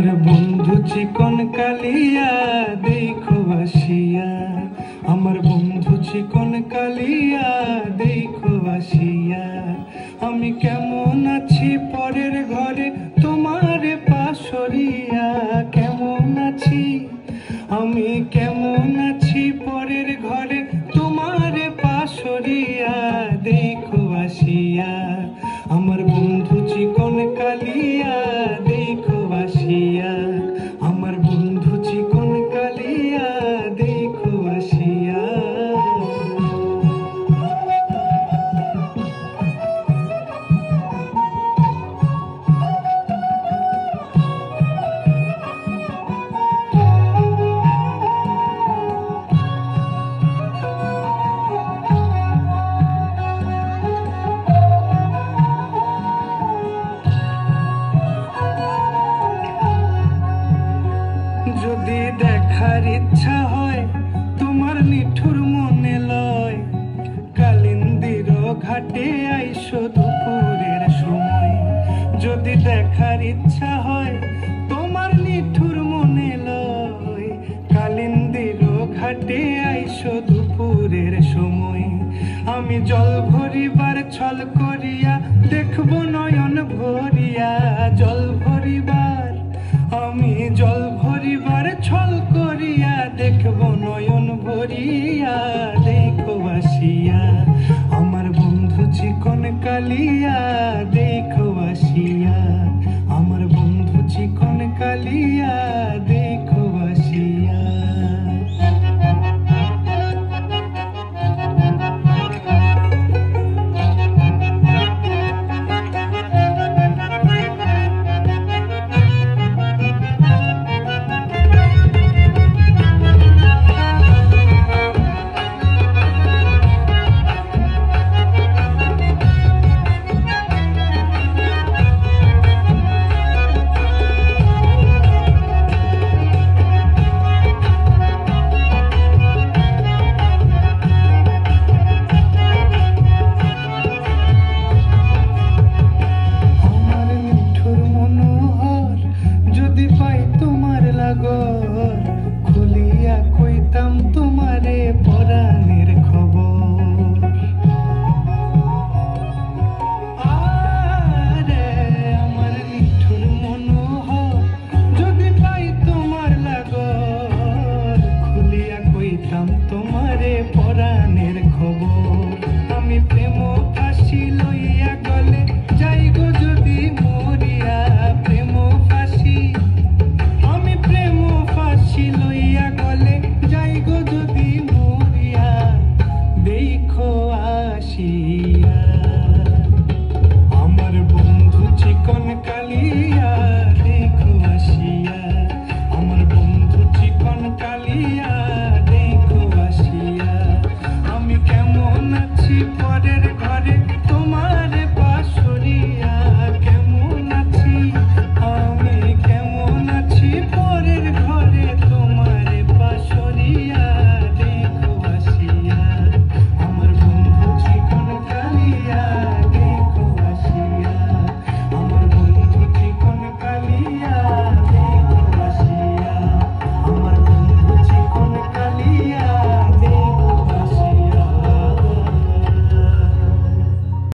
আমার বন্ধু চিকন কালিয়া দেখো আসিয়া, আমার বন্ধু চিকন কালিয়া দেখো আসিয়া। আমি কেমন আছি পরের ঘরে তোমার পাশরিয়া, কেমন আছি আমি কেমন আছি পরের ঘরে তোমার পাশরিয়া দেখো আসিয়া। আমার বন্ধু চিকন কালিয়া দেখো আসিয়া, আমার বন্ধু চিকন কালিয়া দেখো আসিয়া। যদি দেখার ইচ্ছা হয় তোমার নিঠুর মনে লয়, কালিন্দির ঘাটে আইসো দুপুরের সময়। যদি দেখার ইচ্ছা হয় তোমার নিঠুর মনে লয়, কালিন্দির ঘাটে আইসো দুপুরের সময়। আমি জল ভরিবার ছল করিয়া দেখবো নয়ন ভরিয়া, জল ভরিবার আমি জল ভরিবার ছল করিয়া দেখবো নয়ন ভরিয়া দেখো আসিয়া। আমার বন্ধু চিকন কালিয়া দেখো আসিয়া, আমার বন্ধু চিকন কালিয়া দেখো আসিয়া। খুলিয়া কইতাম তোমারে পরাণের খবর, আরে আমার নিঠুর মনোহর যদি পাই তোমার লাগর, খুলিয়া কইতাম তোমারে পরাণের খবর। আমি প্রেম ফাঁসি লইয়া গলে যাই গো যদি মরিয়া, প্রেম ফাঁসি আমি প্রেম ফাঁসি লইয়া গলে যাই গো যদি মরিয়া দেখো আসিয়া। আমার বন্ধু চিকন কালিয়া দেখো আসিয়া, আমার বন্ধু চিকন কালিয়া দেখো আসিয়া। আমি কেমন আছি পরের